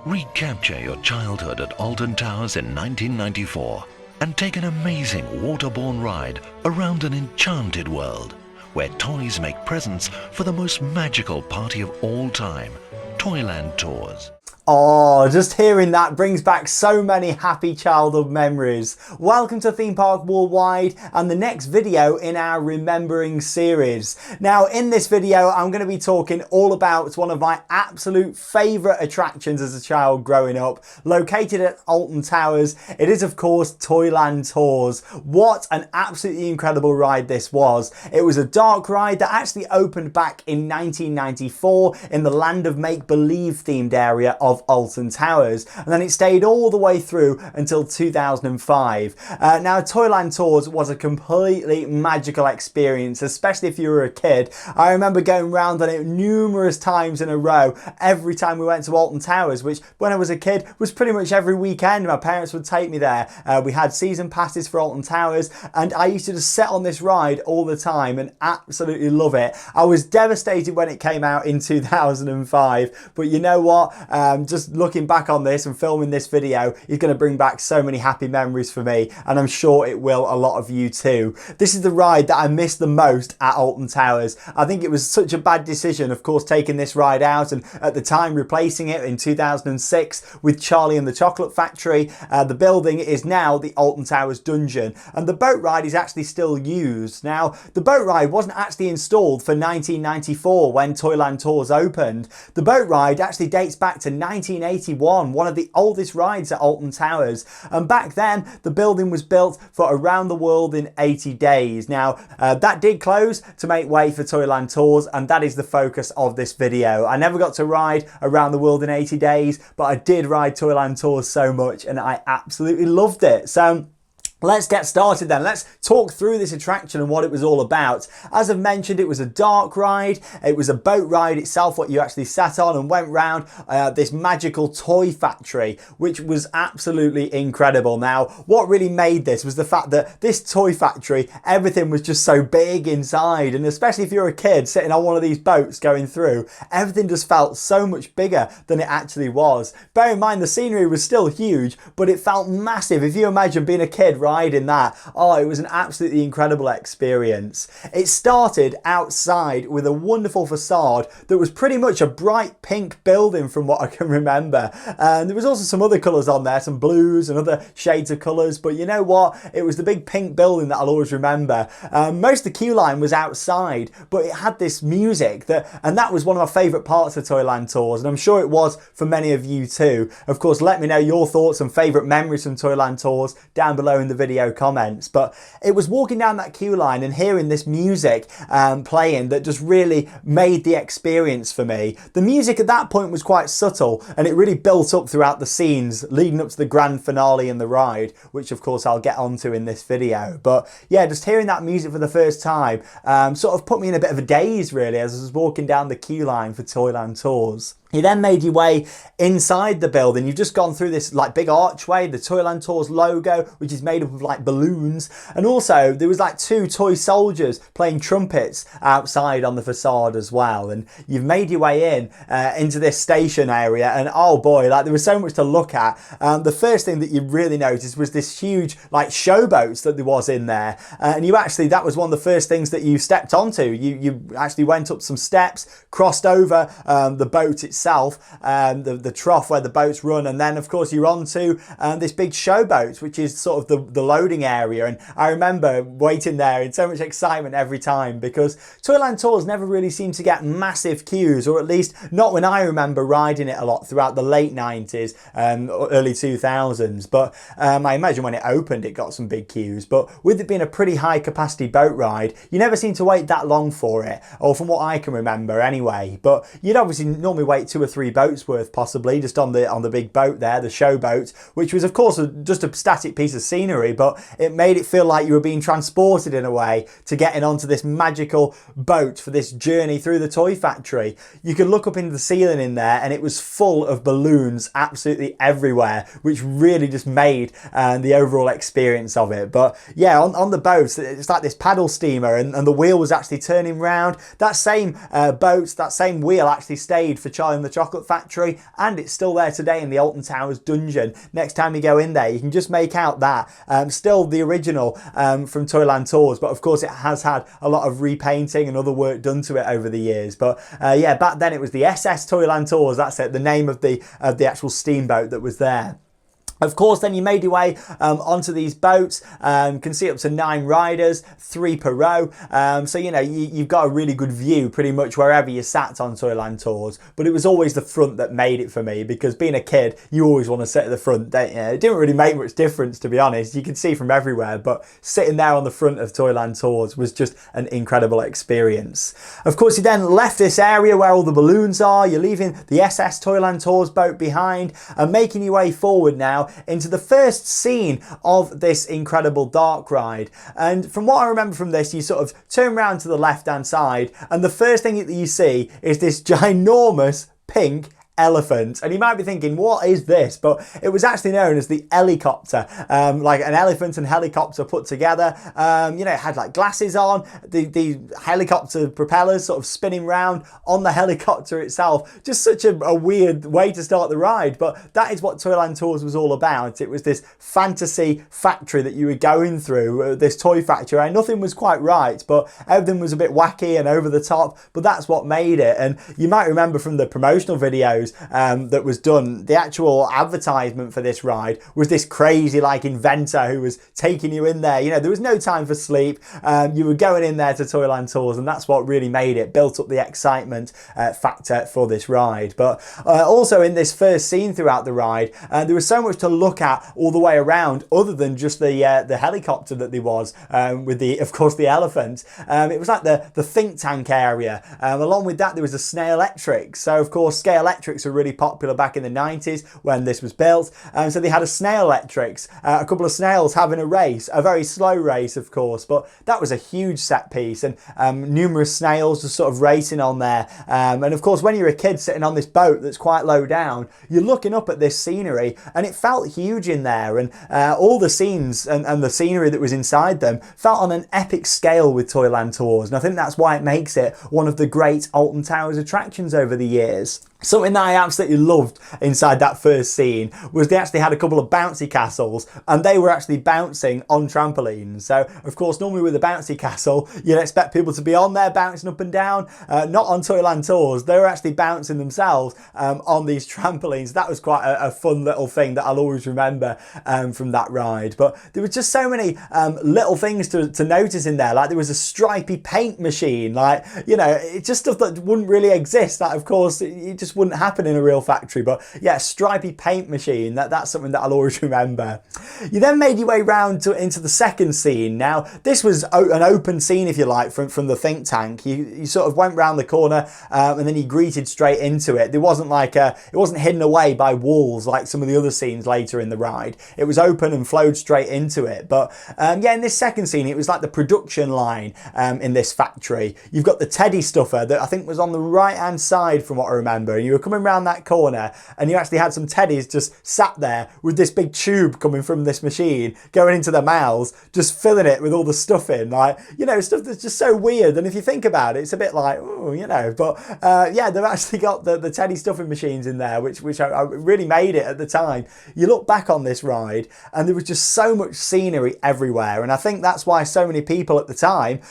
Recapture your childhood at Alton Towers in 1994 and take an amazing waterborne ride around an enchanted world where toys make presents for the most magical party of all time, Toyland Tours. Oh, just hearing that brings back so many happy childhood memories. Welcome to Theme Park Worldwide and the next video in our Remembering series. Now, in this video, I'm going to be talking all about one of my absolute favourite attractions as a child growing up, located at Alton Towers. It is, of course, Toyland Tours. What an absolutely incredible ride this was. It was a dark ride that actually opened back in 1994 in the Land of Make-Believe themed area of Alton Towers, and then it stayed all the way through until 2005. Now, Toyland Tours was a completely magical experience, especially if you were a kid. I remember going round on it numerous times in a row every time we went to Alton Towers, which when I was a kid was pretty much every weekend. My parents would take me there. We had season passes for Alton Towers, and I used to just sit on this ride all the time and absolutely love it. I was devastated when it came out in 2005, but you know what? Just looking back on this and filming this video is going to bring back so many happy memories for me, and I'm sure it will a lot of you too. This is the ride that I missed the most at Alton Towers. I think it was such a bad decision, of course, taking this ride out and at the time replacing it in 2006 with Charlie and the Chocolate Factory. The building is now the Alton Towers Dungeon, and the boat ride is actually still used. Now, the boat ride wasn't actually installed for 1994 when Toyland Tours opened. The boat ride actually dates back to 1981, one of the oldest rides at Alton Towers, and back then the building was built for Around the World in 80 Days. Now, that did close to make way for Toyland Tours, and that is the focus of this video. I never got to ride Around the World in 80 Days, but I did ride Toyland Tours so much and I absolutely loved it. So let's get started then. Let's talk through this attraction and what it was all about. As I've mentioned, it was a dark ride. It was a boat ride itself, what you actually sat on and went round this magical toy factory, which was absolutely incredible. Now, what really made this was the fact that this toy factory, everything was just so big inside, and especially if you're a kid sitting on one of these boats going through, everything just felt so much bigger than it actually was. Bear in mind, the scenery was still huge, but it felt massive. If you imagine being a kid riding that, oh, it was an absolutely incredible experience. It started outside with a wonderful facade that was pretty much a bright pink building from what I can remember, and there was also some other colours on there, some blues and other shades of colours, but you know what, it was the big pink building that I'll always remember. Most of the queue line was outside, but it had this music and that was one of my favourite parts of Toyland Tours, and I'm sure it was for many of you too. Of course, let me know your thoughts and favourite memories from Toyland Tours down below in the video comments. But it was walking down that queue line and hearing this music playing that just really made the experience for me. The music at that point was quite subtle, and it really built up throughout the scenes leading up to the grand finale in the ride, which of course I'll get onto in this video. But yeah, just hearing that music for the first time sort of put me in a bit of a daze really as I was walking down the queue line for Toyland Tours. You then made your way inside the building. You've just gone through this like big archway, the Toyland Tours logo, which is made up of like balloons. And also there was like two toy soldiers playing trumpets outside on the facade as well. And you've made your way into this station area, and oh boy, like there was so much to look at. The first thing that you really noticed was this huge like showboats that there was in there. And you actually, that was one of the first things that you stepped onto. You actually went up some steps, crossed over the boat itself, the trough where the boats run, and then of course you're onto this big showboat, which is sort of the loading area. And I remember waiting there in so much excitement every time, because Toyland Tours never really seemed to get massive queues, or at least not when I remember riding it a lot throughout the late 90s early 2000s. But I imagine when it opened it got some big queues, but with it being a pretty high capacity boat ride, you never seem to wait that long for it, or from what I can remember anyway. But you'd obviously normally wait 2 or 3 boats worth, possibly, just on the big boat there, the show boat, which was of course just a static piece of scenery, but it made it feel like you were being transported in a way to getting onto this magical boat for this journey through the toy factory. You could look up into the ceiling in there and it was full of balloons absolutely everywhere, which really just made the overall experience of it. But yeah, on the boat, it's like this paddle steamer, and the wheel was actually turning round. That same boat, that same wheel actually stayed for Charlie Charlie and the Chocolate Factory, and it's still there today in the Alton Towers dungeon. Next time you go in there, you can just make out that. Still the original from Toyland Tours, but of course it has had a lot of repainting and other work done to it over the years. But yeah, back then it was the SS Toyland Tours, that's it, the name of the actual steamboat that was there. Of course, then you made your way onto these boats. Can see up to 9 riders, 3 per row. So, you know, you've got a really good view pretty much wherever you sat on Toyland Tours. But it was always the front that made it for me, because being a kid, you always want to sit at the front, don't you? It didn't really make much difference, to be honest. You could see from everywhere, but sitting there on the front of Toyland Tours was just an incredible experience. Of course, you then left this area where all the balloons are. You're leaving the SS Toyland Tours boat behind and making your way forward now into the first scene of this incredible dark ride. And from what I remember from this, you sort of turn around to the left hand side and the first thing that you see is this ginormous pink elephant. And you might be thinking, what is this? But it was actually known as the helicopter, like an elephant and helicopter put together. You know, it had like glasses on, the helicopter propellers sort of spinning round on the helicopter itself. Just such a weird way to start the ride, but that is what Toyland Tours was all about. It was this fantasy factory that you were going through, this toy factory, and nothing was quite right, but everything was a bit wacky and over the top, but that's what made it. And you might remember from the promotional videos that was done, the actual advertisement for this ride was this crazy like inventor who was taking you in there. You know, there was no time for sleep. You were going in there to Toyland Tours, and that's what really made it, built up the excitement factor for this ride. But also in this first scene throughout the ride, there was so much to look at all the way around, other than just the helicopter that there was with the, of course, the elephant. It was like the think tank area. Along with that, there was the Snail Electrics. So of course, Scale Electrics were really popular back in the 90s when this was built. So they had a Snail Electrics, a couple of snails having a race, a very slow race of course, but that was a huge set piece, and numerous snails just sort of racing on there. And of course, when you're a kid sitting on this boat that's quite low down, you're looking up at this scenery, and it felt huge in there, and all the scenes and the scenery that was inside them felt on an epic scale with Toyland Tours, and I think that's why it makes it one of the great Alton Towers attractions over the years. Something that I absolutely loved inside that first scene was they actually had a couple of bouncy castles, and they were actually bouncing on trampolines. So of course, normally with a bouncy castle, you'd expect people to be on there bouncing up and down. Not on Toyland Tours, they were actually bouncing themselves on these trampolines. That was quite a fun little thing that I'll always remember from that ride. But there were just so many little things to notice in there. Like there was a stripy paint machine, like, you know, it's just stuff that wouldn't really exist. Like of course, it just wouldn't happen in a real factory, but yeah, stripy paint machine, that's something that I'll always remember. You then made your way round into the second scene. Now this was an open scene, if you like, from the think tank. You sort of went round the corner and then you greeted straight into it. There wasn't like it wasn't hidden away by walls like some of the other scenes later in the ride. It was open and flowed straight into it. But yeah, in this second scene, it was like the production line in this factory. You've got the teddy stuffer that I think was on the right hand side from what I remember, and you were coming around that corner and you actually had some teddies just sat there with this big tube coming from this machine going into their mouths, just filling it with all the stuff in, like, you know, stuff that's just so weird. And if you think about it, it's a bit like, oh, you know, but yeah, they've actually got the teddy stuffing machines in there, which I really made it at the time. You look back on this ride and there was just so much scenery everywhere, and I think that's why so many people at the time,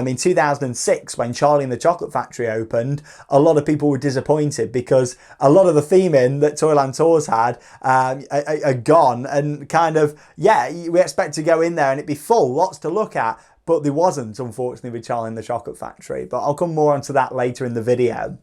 in 2006 when Charlie and the Chocolate Factory opened, a lot of people were disappointed, because a lot of the theming that Toyland Tours had are gone, and kind of, yeah, we expect to go in there and it'd be full, lots to look at, but there wasn't, unfortunately, with Charlie and the Chocolate Factory. But I'll come more onto that later in the video.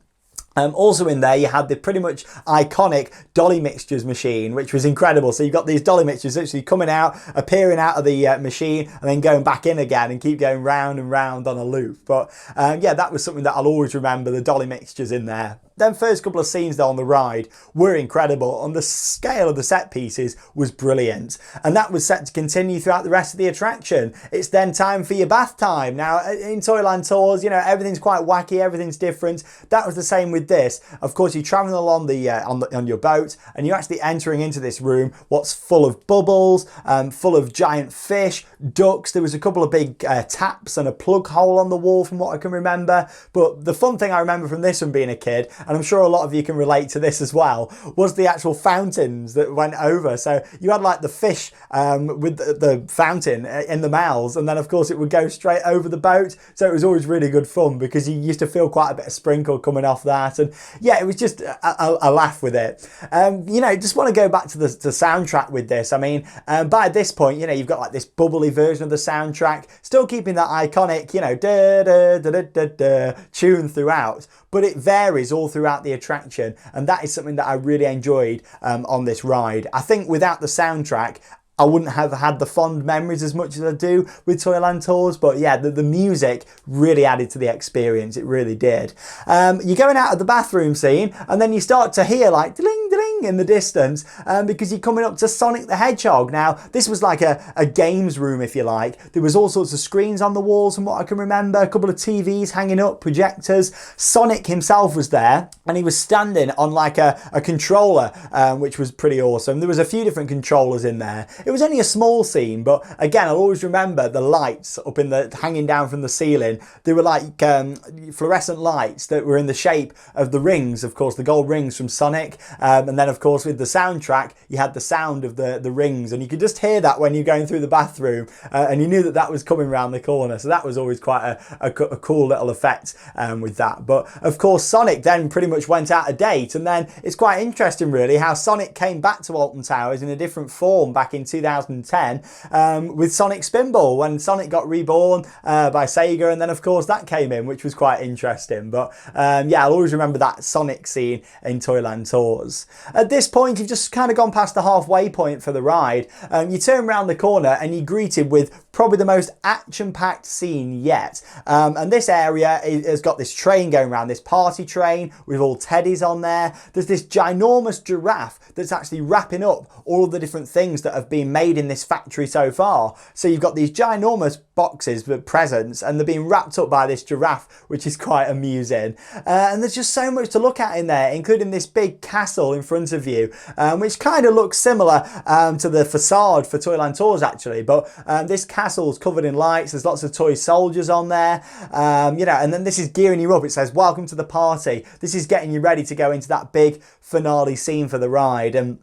Also in there, you had the pretty much iconic dolly mixtures machine, which was incredible. So you've got these dolly mixtures actually coming out, appearing out of the machine, and then going back in again and keep going round and round on a loop. But yeah, that was something that I'll always remember, the dolly mixtures in there. Then first couple of scenes though on the ride were incredible, and the scale of the set pieces was brilliant, and that was set to continue throughout the rest of the attraction. It's then time for your bath time. Now in Toyland Tours, you know, everything's quite wacky, everything's different. That was the same with this. Of course, you're traveling along on your boat, and you're actually entering into this room what's full of bubbles, full of giant fish, ducks. There was a couple of big taps and a plug hole on the wall from what I can remember. But the fun thing I remember from this from being a kid, and I'm sure a lot of you can relate to this as well, was the actual fountains that went over. So you had like the fish with the fountain in the mouths, and then of course it would go straight over the boat. So it was always really good fun because you used to feel quite a bit of sprinkle coming off that, and yeah, it was just a laugh with it. You know, just want to go back to the soundtrack with this. I mean, by this point, you know, you've got like this bubbly version of the soundtrack, still keeping that iconic, you know, da da da da da da tune throughout, but it varies all throughout the attraction, and that is something that I really enjoyed on this ride. I think without the soundtrack, I wouldn't have had the fond memories as much as I do with Toyland Tours, but yeah, the music really added to the experience. It really did. You're going out of the bathroom scene, and then you start to hear like ding ding in the distance because you're coming up to Sonic the Hedgehog. Now, this was like a games room, if you like. There was all sorts of screens on the walls from what I can remember, a couple of TVs hanging up, projectors. Sonic himself was there, and he was standing on like a controller, which was pretty awesome. There was a few different controllers in there. It was only a small scene, but again, I'll always remember the lights up in the hanging down from the ceiling. They were like fluorescent lights that were in the shape of the rings, of course, the gold rings from Sonic. And then, of course, with the soundtrack, you had the sound of the rings, and you could just hear that when you're going through the bathroom, and you knew that that was coming around the corner. So that was always quite a cool little effect with that. But of course, Sonic then pretty much went out of date, and then it's quite interesting, really, how Sonic came back to Alton Towers in a different form back in 2010 with Sonic Spinball, when Sonic got reborn by Sega, and then of course that came in, which was quite interesting. But yeah, I'll always remember that Sonic scene in Toyland Tours. At this point, you've just kind of gone past the halfway point for the ride. You turn around the corner and you're greeted with probably the most action-packed scene yet. And this area has got this train going around, this party train with all teddies on there. There's this ginormous giraffe that's actually wrapping up all of the different things that have been made in this factory so far. So you've got these ginormous boxes with presents, and they're being wrapped up by this giraffe, which is quite amusing. And there's just so much to look at in there, including this big castle in front of you, which kind of looks similar to the facade for Toyland Tours actually, but this castle's covered in lights. There's lots of toy soldiers on there, you know, and then this is gearing you up. It says, welcome to the party. This is getting you ready to go into that big finale scene for the ride. And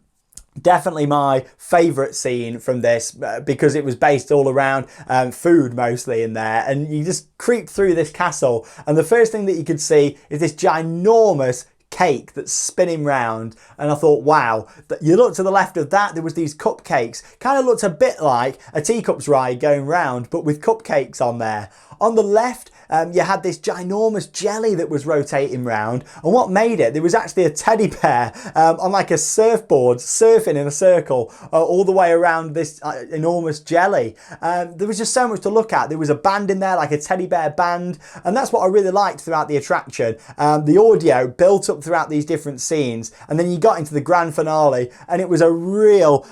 definitely my favourite scene from this because it was based all around food mostly in there, and you just creep through this castle, and the first thing that you could see is this ginormous cake that's spinning round. And I thought, wow, you look to the left of that, there was these cupcakes, kind of looked a bit like a teacups ride going round, but with cupcakes on there. On the left, you had this ginormous jelly that was rotating round, and what made it, there was actually a teddy bear on like a surfboard surfing in a circle all the way around this enormous jelly. There was just so much to look at. There was a band in there, like a teddy bear band, and that's what I really liked throughout the attraction. The audio built up throughout these different scenes, and then you got into the grand finale, and it was a real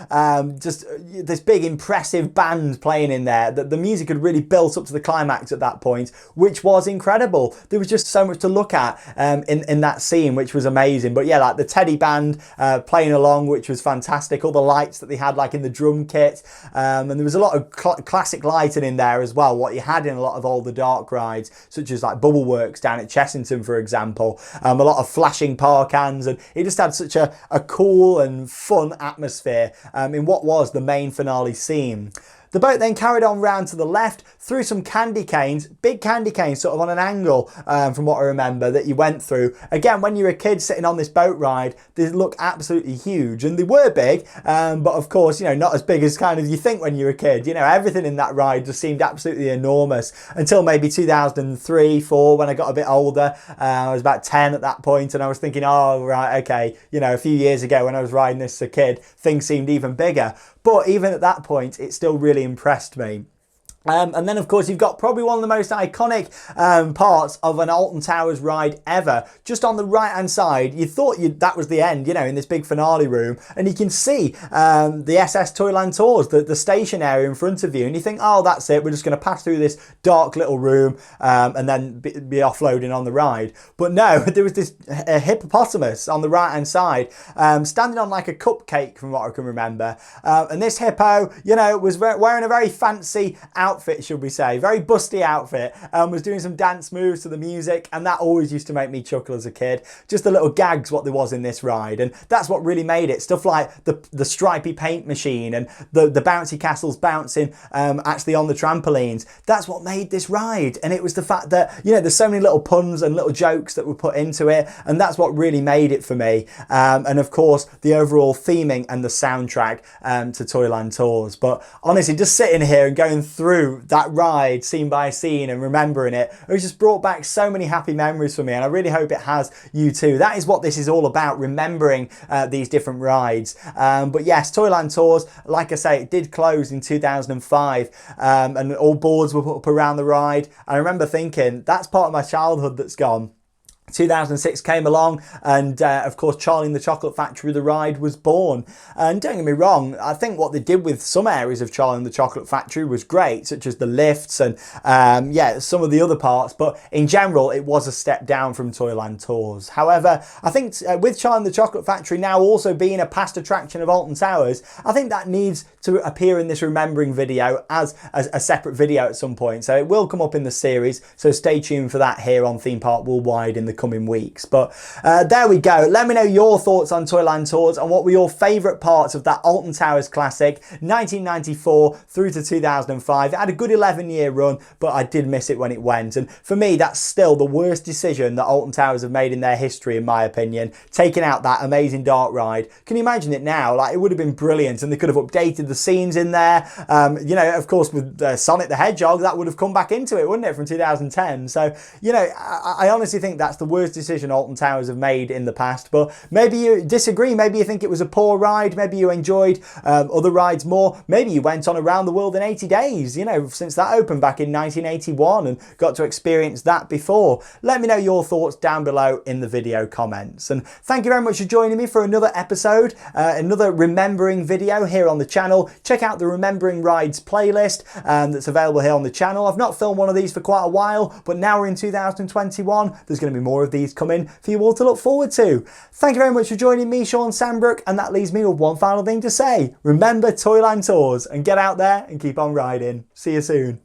just this big impressive band playing in there. The music had really built up to the climax at that point, which was incredible. There was just so much to look at in that scene, which was amazing. But yeah, like the teddy band playing along, which was fantastic. All the lights that they had like in the drum kit, and there was a lot of classic lighting in there as well, what you had in a lot of older dark rides, such as like Bubble Works down at Chessington, for example. A lot of flashing park hands, and it just had such a cool and fun atmosphere in what was the main finale scene. The boat then carried on round to the left through some candy canes, big candy canes sort of on an angle from what I remember that you went through. Again, when you're a kid sitting on this boat ride, they look absolutely huge, and they were big, but of course, you know, not as big as kind of you think when you're a kid. You know, everything in that ride just seemed absolutely enormous until maybe 2003, 4, when I got a bit older. I was about 10 at that point, and I was thinking, oh, right, okay, you know, a few years ago when I was riding this as a kid, things seemed even bigger. But even at that point, it still really impressed me. And then, of course, you've got probably one of the most iconic parts of an Alton Towers ride ever. Just on the right-hand side, you thought that was the end, you know, in this big finale room. And you can see the SS Toyland Tours, the station area in front of you. And you think, oh, that's it. We're just going to pass through this dark little room and then be offloading on the ride. But no, there was this hippopotamus on the right-hand side standing on like a cupcake, from what I can remember. And this hippo, you know, was wearing a very fancy outfit outfit, should we say, very busty outfit, was doing some dance moves to the music, and that always used to make me chuckle as a kid. Just the little gags what there was in this ride, and that's what really made it. Stuff like the stripy paint machine and the bouncy castles bouncing actually on the trampolines. That's what made this ride, and it was the fact that, you know, there's so many little puns and little jokes that were put into it, and that's what really made it for me. And of course, the overall theming and the soundtrack to Toyland Tours. But honestly, just sitting here and going through that ride scene by scene and remembering it just brought back so many happy memories for me, and I really hope it has you too. That is what this is all about, remembering these different rides. But yes, Toyland Tours, like I say, it did close in 2005, and all boards were put up around the ride. I remember thinking, that's part of my childhood that's gone. 2006 came along, and of course Charlie and the Chocolate Factory, the ride, was born. And don't get me wrong, I think what they did with some areas of Charlie and the Chocolate Factory was great, such as the lifts and yeah, some of the other parts, but in general it was a step down from Toyland Tours. However, I think with Charlie and the Chocolate Factory now also being a past attraction of Alton Towers, I think that needs to appear in this remembering video as a separate video at some point. So it will come up in the series, so stay tuned for that here on Theme Park Worldwide in the coming weeks. But there we go. Let me know your thoughts on Toyland Tours and what were your favourite parts of that Alton Towers classic, 1994 through to 2005. It had a good 11-year run, but I did miss it when it went. And for me, that's still the worst decision that Alton Towers have made in their history, in my opinion, taking out that amazing dark ride. Can you imagine it now? Like, it would have been brilliant, and they could have updated the scenes in there. You know, of course, with Sonic the Hedgehog, that would have come back into it, wouldn't it, from 2010? So, you know, I honestly think that's the worst decision Alton Towers have made in the past. But maybe you disagree, maybe you think it was a poor ride, maybe you enjoyed other rides more, maybe you went on Around the World in 80 Days, you know, since that opened back in 1981 and got to experience that before. Let me know your thoughts down below in the video comments. And thank you very much for joining me for another episode, another remembering video here on the channel. Check out the Remembering Rides playlist that's available here on the channel. I've not filmed one of these for quite a while, but now we're in 2021, there's going to be more of these coming for you all to look forward to. Thank you very much for joining me, Sean Sandbrook, and that leaves me with one final thing to say. Remember Toyland Tours, and get out there and keep on riding. See you soon.